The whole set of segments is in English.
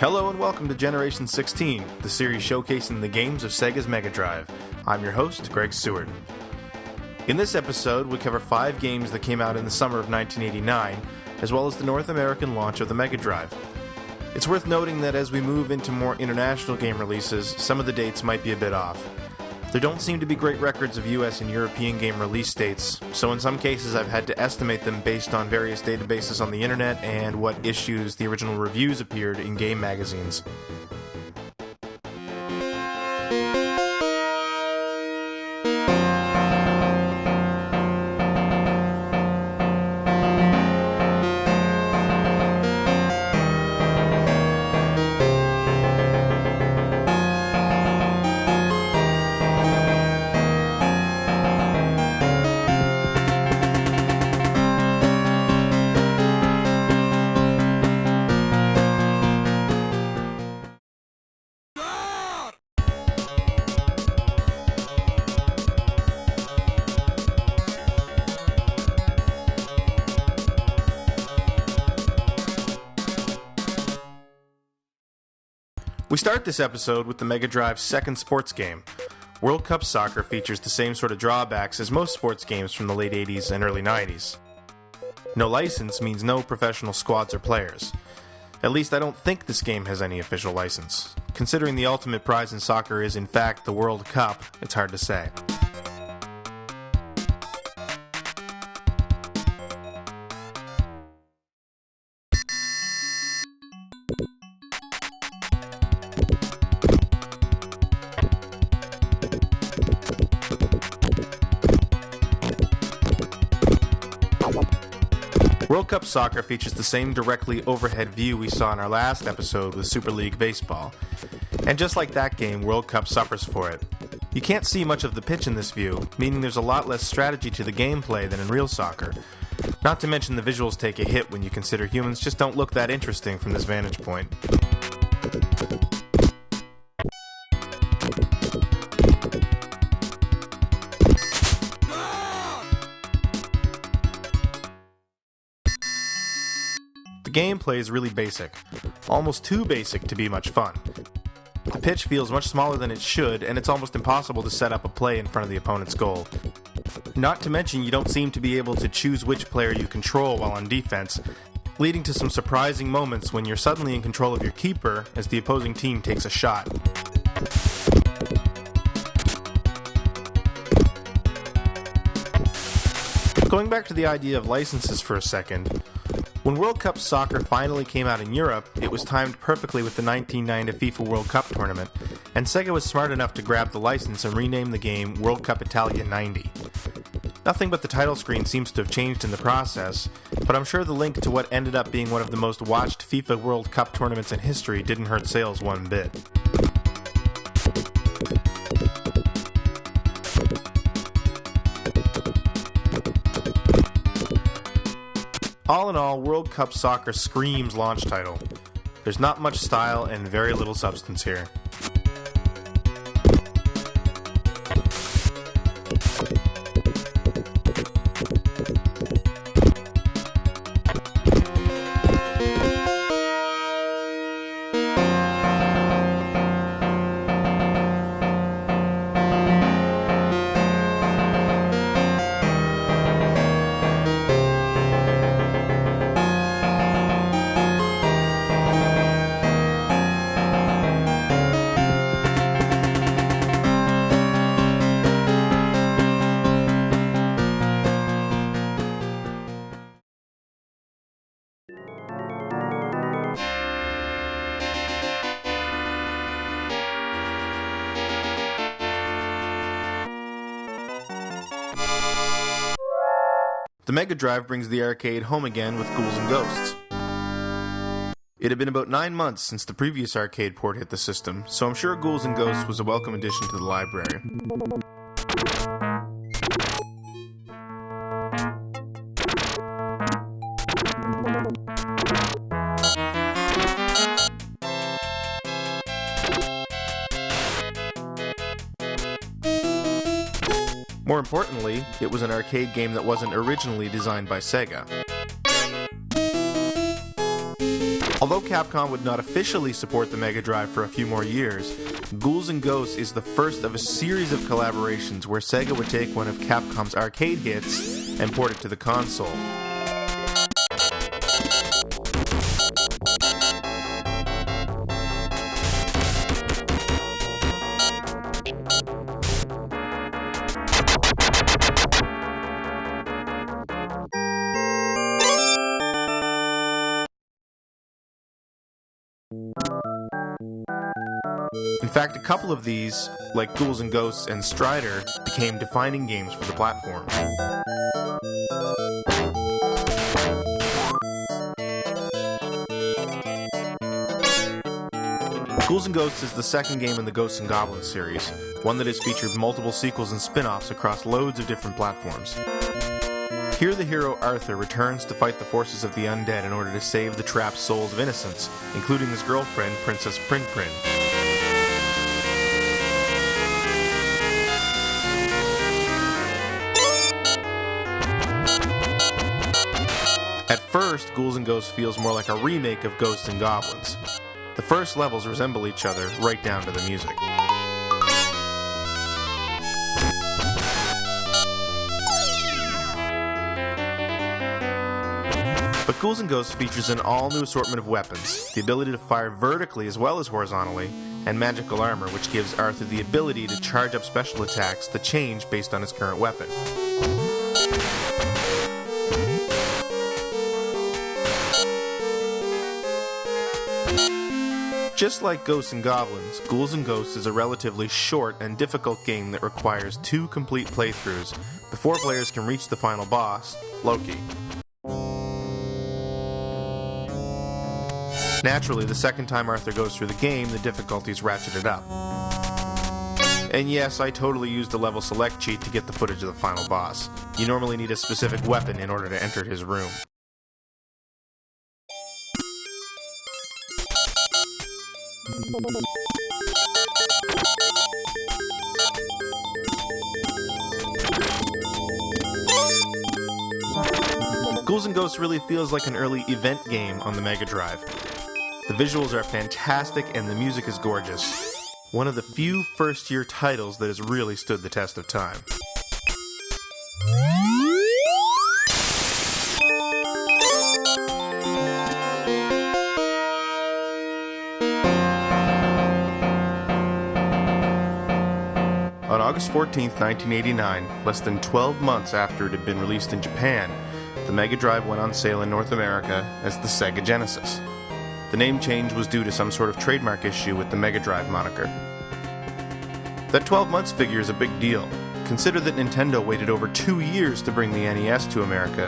Hello and welcome to Generation 16, the series showcasing the games of Sega's Mega Drive. I'm your host, Greg Seward. In this episode, we cover 5 games that came out in the summer of 1989, as well as the North American launch of the Mega Drive. It's worth noting that as we move into more international game releases, some of the dates might be a bit off. There don't seem to be great records of US and European game release dates, so in some cases I've had to estimate them based on various databases on the internet and what issues the original reviews appeared in game magazines. We start this episode with the Mega Drive's second sports game. World Cup Soccer features the same sort of drawbacks as most sports games from the late 80s and early 90s. No license means no professional squads or players. At least I don't think this game has any official license. Considering the ultimate prize in soccer is in fact the World Cup, it's hard to say. World Cup Soccer features the same directly overhead view we saw in our last episode with Super League Baseball. And just like that game, World Cup suffers for it. You can't see much of the pitch in this view, meaning there's a lot less strategy to the gameplay than in real soccer. Not to mention the visuals take a hit when you consider humans just don't look that interesting from this vantage point. The gameplay is really basic, almost too basic to be much fun. The pitch feels much smaller than it should, and it's almost impossible to set up a play in front of the opponent's goal. Not to mention you don't seem to be able to choose which player you control while on defense, leading to some surprising moments when you're suddenly in control of your keeper as the opposing team takes a shot. Going back to the idea of licenses for a second, when World Cup Soccer finally came out in Europe, it was timed perfectly with the 1990 FIFA World Cup tournament, and Sega was smart enough to grab the license and rename the game World Cup Italia 90. Nothing but the title screen seems to have changed in the process, but I'm sure the link to what ended up being one of the most watched FIFA World Cup tournaments in history didn't hurt sales one bit. All in all, World Cup Soccer screams launch title. There's not much style and very little substance here. The Mega Drive brings the arcade home again with Ghouls'n Ghosts. It had been about 9 months since the previous arcade port hit the system, so I'm sure Ghouls'n Ghosts was a welcome addition to the library. More importantly, it was an arcade game that wasn't originally designed by Sega. Although Capcom would not officially support the Mega Drive for a few more years, Ghouls'n Ghosts is the first of a series of collaborations where Sega would take one of Capcom's arcade hits and port it to the console. In fact, a couple of these, like Ghouls'n Ghosts and Strider, became defining games for the platform. Ghouls'n Ghosts is the second game in the Ghosts and Goblins series, one that has featured multiple sequels and spin-offs across loads of different platforms. Here the hero Arthur returns to fight the forces of the undead in order to save the trapped souls of innocents, including his girlfriend, Princess Prin Prin. At first, Ghouls'n Ghosts feels more like a remake of Ghosts and Goblins. The first levels resemble each other right down to the music. But Ghouls'n Ghosts features an all-new assortment of weapons, the ability to fire vertically as well as horizontally, and magical armor, which gives Arthur the ability to charge up special attacks that change based on his current weapon. Just like Ghosts and Goblins, Ghouls'n Ghosts is a relatively short and difficult game that requires 2 complete playthroughs before players can reach the final boss, Loki. Naturally, the second time Arthur goes through the game, the difficulty's ratcheted up. And yes, I totally used a level select cheat to get the footage of the final boss. You normally need a specific weapon in order to enter his room. Ghouls'n Ghosts really feels like an early event game on the Mega Drive. The visuals are fantastic and the music is gorgeous. One of the few first-year titles that has really stood the test of time. On August 14, 1989, less than 12 months after it had been released in Japan, the Mega Drive went on sale in North America as the Sega Genesis. The name change was due to some sort of trademark issue with the Mega Drive moniker. That 12 months figure is a big deal. Consider that Nintendo waited over 2 years to bring the NES to America,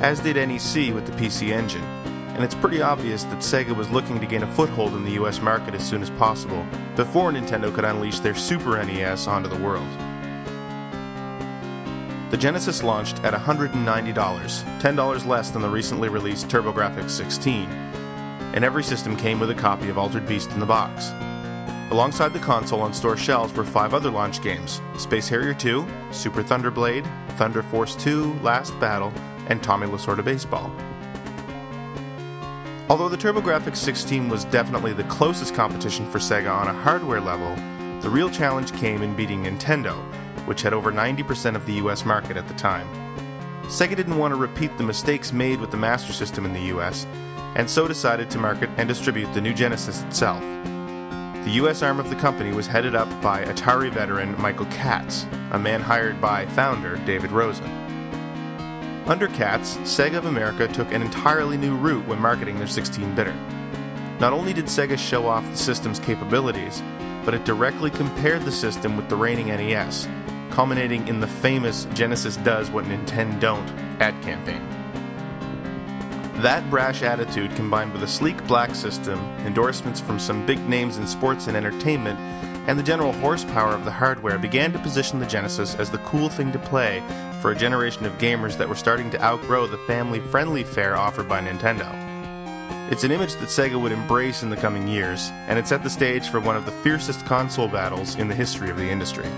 as did NEC with the PC Engine, and it's pretty obvious that Sega was looking to gain a foothold in the US market as soon as possible, before Nintendo could unleash their Super NES onto the world. The Genesis launched at $190, $10 less than the recently released TurboGrafx 16, and every system came with a copy of Altered Beast in the box. Alongside the console on store shelves were 5 other launch games: Space Harrier 2, Super Thunder Blade, Thunder Force 2, Last Battle, and Tommy Lasorda Baseball. Although the TurboGrafx 16 was definitely the closest competition for Sega on a hardware level, the real challenge came in beating Nintendo, which had over 90% of the US market at the time. Sega didn't want to repeat the mistakes made with the Master System in the US, and so decided to market and distribute the new Genesis itself. The US arm of the company was headed up by Atari veteran Michael Katz, a man hired by founder David Rosen. Under Katz, Sega of America took an entirely new route when marketing their 16-bitter. Not only did Sega show off the system's capabilities, but it directly compared the system with the reigning NES, culminating in the famous Genesis Does What Nintendo Don't ad campaign. That brash attitude, combined with a sleek black system, endorsements from some big names in sports and entertainment, and the general horsepower of the hardware, began to position the Genesis as the cool thing to play for a generation of gamers that were starting to outgrow the family-friendly fare offered by Nintendo. It's an image that Sega would embrace in the coming years, and it set the stage for one of the fiercest console battles in the history of the industry.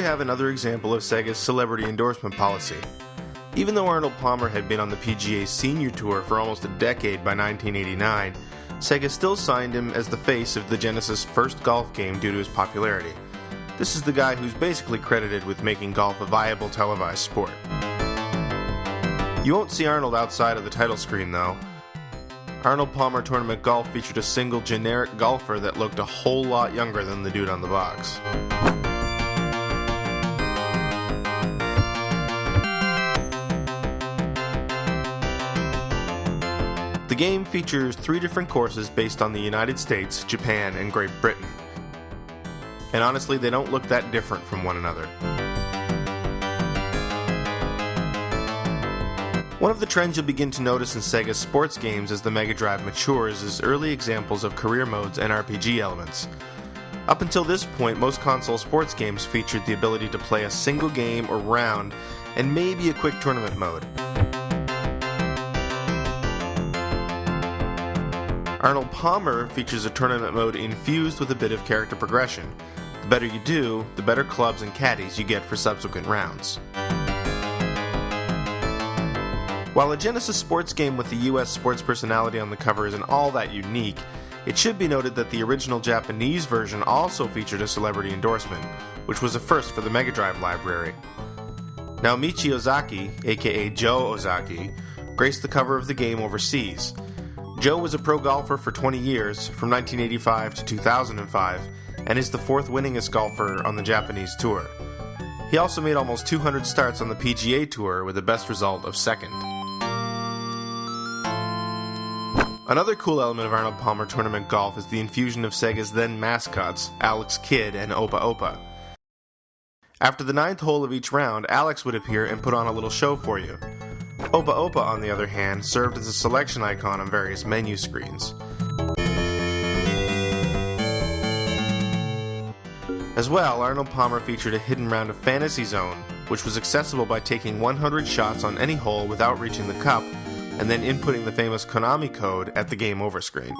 we have another example of Sega's celebrity endorsement policy. Even though Arnold Palmer had been on the PGA Senior Tour for almost a decade by 1989, Sega still signed him as the face of the Genesis' first golf game due to his popularity. This is the guy who's basically credited with making golf a viable televised sport. You won't see Arnold outside of the title screen though. Arnold Palmer Tournament Golf featured a single generic golfer that looked a whole lot younger than the dude on the box. The game features 3 different courses based on the United States, Japan, and Great Britain. And honestly, they don't look that different from one another. One of the trends you'll begin to notice in Sega's sports games as the Mega Drive matures is early examples of career modes and RPG elements. Up until this point, most console sports games featured the ability to play a single game or round, and maybe a quick tournament mode. Arnold Palmer features a tournament mode infused with a bit of character progression. The better you do, the better clubs and caddies you get for subsequent rounds. While a Genesis sports game with the US sports personality on the cover isn't all that unique, it should be noted that the original Japanese version also featured a celebrity endorsement, which was a first for the Mega Drive library. Naomichi Ozaki, aka Joe Ozaki, graced the cover of the game overseas. Joe was a pro golfer for 20 years, from 1985 to 2005, and is the 4th winningest golfer on the Japanese tour. He also made almost 200 starts on the PGA Tour with a best result of 2nd. Another cool element of Arnold Palmer Tournament Golf is the infusion of Sega's then mascots, Alex Kidd and Opa Opa. After the 9th hole of each round, Alex would appear and put on a little show for you. Opa Opa, on the other hand, served as a selection icon on various menu screens. As well, Arnold Palmer featured a hidden round of Fantasy Zone, which was accessible by taking 100 shots on any hole without reaching the cup, and then inputting the famous Konami code at the game over screen.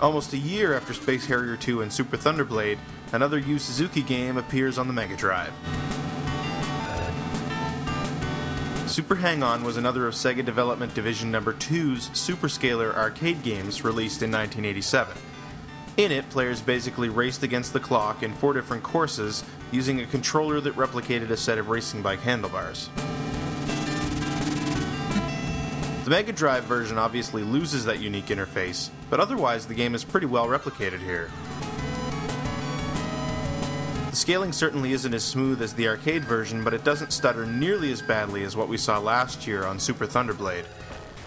Almost a year after Space Harrier 2 and Super Thunderblade, another Yu Suzuki game appears on the Mega Drive. Super Hang-On was another of Sega Development Division No. 2's Superscalar arcade games released in 1987. In it, players basically raced against the clock in 4 different courses using a controller that replicated a set of racing bike handlebars. The Mega Drive version obviously loses that unique interface, but otherwise the game is pretty well replicated here. The scaling certainly isn't as smooth as the arcade version, but it doesn't stutter nearly as badly as what we saw last year on Super Thunderblade.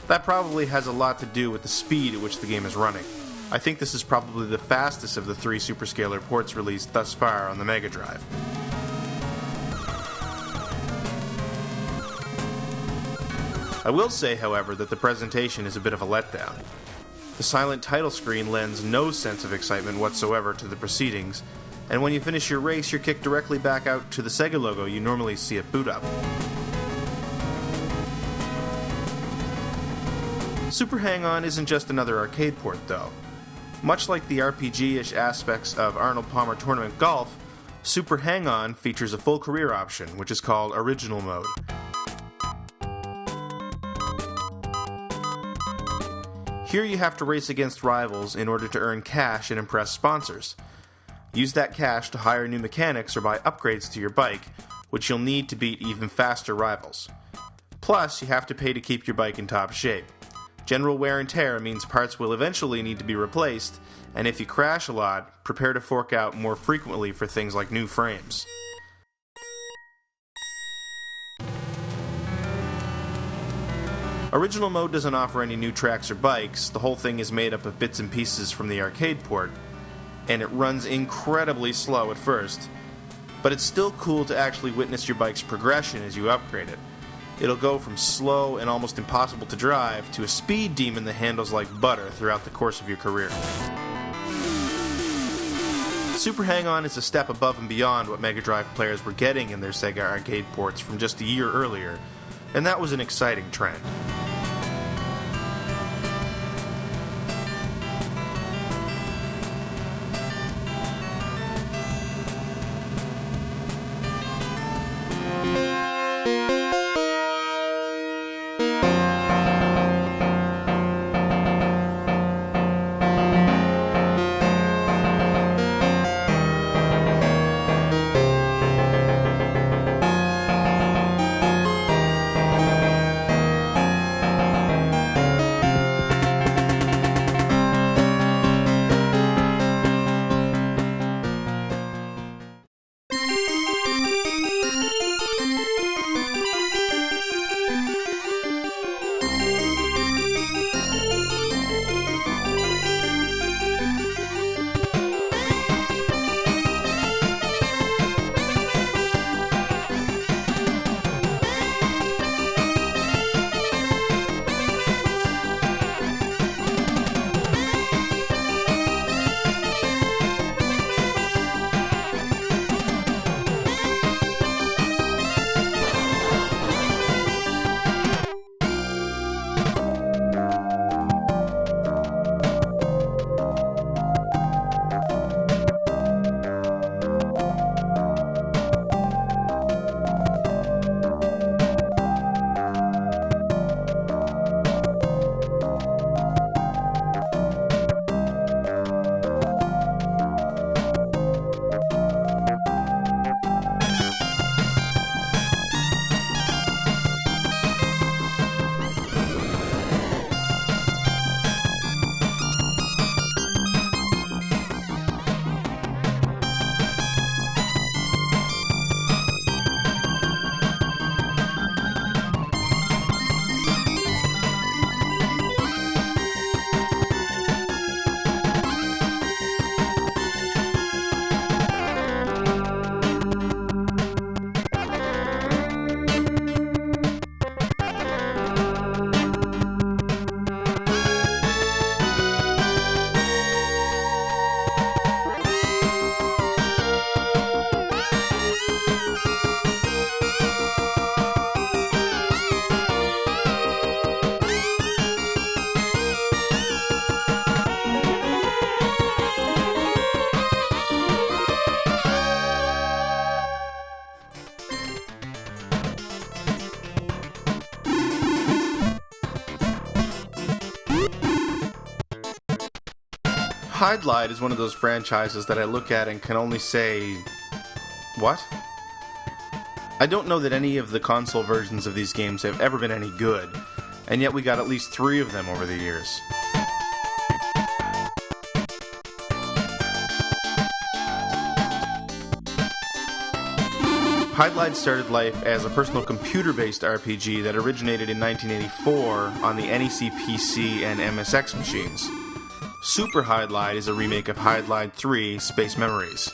That probably has a lot to do with the speed at which the game is running. I think this is probably the fastest of the 3 Superscalar ports released thus far on the Mega Drive. I will say, however, that the presentation is a bit of a letdown. The silent title screen lends no sense of excitement whatsoever to the proceedings, and when you finish your race, you're kicked directly back out to the Sega logo you normally see at boot up. Super Hang-On isn't just another arcade port, though. Much like the RPG-ish aspects of Arnold Palmer Tournament Golf, Super Hang-On features a full career option, which is called Original Mode. Here you have to race against rivals in order to earn cash and impress sponsors. Use that cash to hire new mechanics or buy upgrades to your bike, which you'll need to beat even faster rivals. Plus, you have to pay to keep your bike in top shape. General wear and tear means parts will eventually need to be replaced, and if you crash a lot, prepare to fork out more frequently for things like new frames. Original mode doesn't offer any new tracks or bikes. The whole thing is made up of bits and pieces from the arcade port, and it runs incredibly slow at first. But it's still cool to actually witness your bike's progression as you upgrade it. It'll go from slow and almost impossible to drive to a speed demon that handles like butter throughout the course of your career. Super Hang-On is a step above and beyond what Mega Drive players were getting in their Sega arcade ports from just a year earlier, and that was an exciting trend. Hydlide is one of those franchises that I look at and can only say, what? I don't know that any of the console versions of these games have ever been any good, and yet we got at least 3 of them over the years. Hydlide started life as a personal computer-based RPG that originated in 1984 on the NEC PC and MSX machines. Super Hydlide is a remake of Hydlide 3: Space Memories.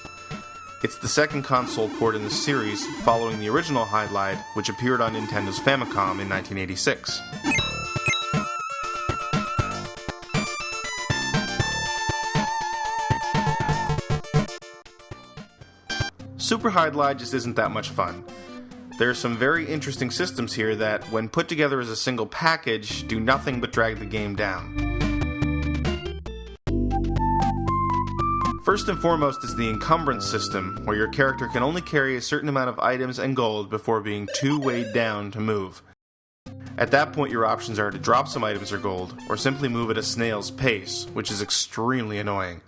It's the second console port in the series, following the original Hydlide, which appeared on Nintendo's Famicom in 1986. Super Hydlide just isn't that much fun. There are some very interesting systems here that, when put together as a single package, do nothing but drag the game down. First and foremost is the encumbrance system, where your character can only carry a certain amount of items and gold before being too weighed down to move. At that point, your options are to drop some items or gold, or simply move at a snail's pace, which is extremely annoying.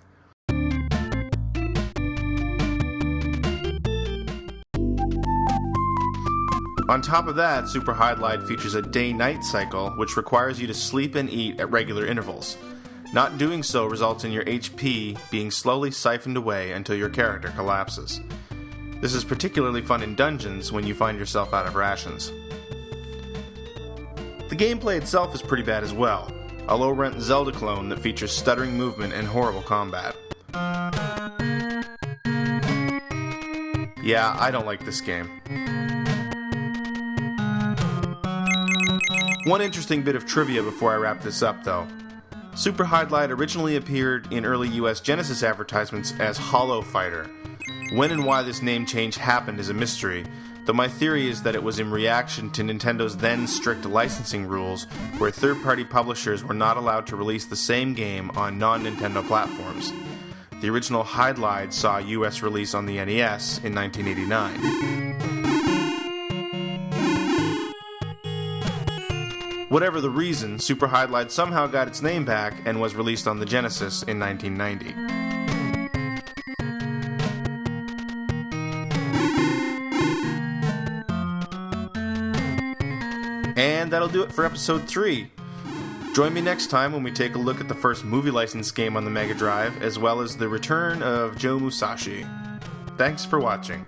On top of that, Super Hydlide features a day-night cycle, which requires you to sleep and eat at regular intervals. Not doing so results in your HP being slowly siphoned away until your character collapses. This is particularly fun in dungeons when you find yourself out of rations. The gameplay itself is pretty bad as well, a low-rent Zelda clone that features stuttering movement and horrible combat. Yeah, I don't like this game. One interesting bit of trivia before I wrap this up, though. Super Hydlide originally appeared in early US Genesis advertisements as Hollow Fighter. When and why this name change happened is a mystery, though my theory is that it was in reaction to Nintendo's then strict licensing rules, where third-party publishers were not allowed to release the same game on non-Nintendo platforms. The original Hydlide saw a US release on the NES in 1989. Whatever the reason, Super Hydlide somehow got its name back and was released on the Genesis in 1990. And that'll do it for episode 3. Join me next time when we take a look at the first movie licensed game on the Mega Drive, as well as the return of Joe Musashi. Thanks for watching.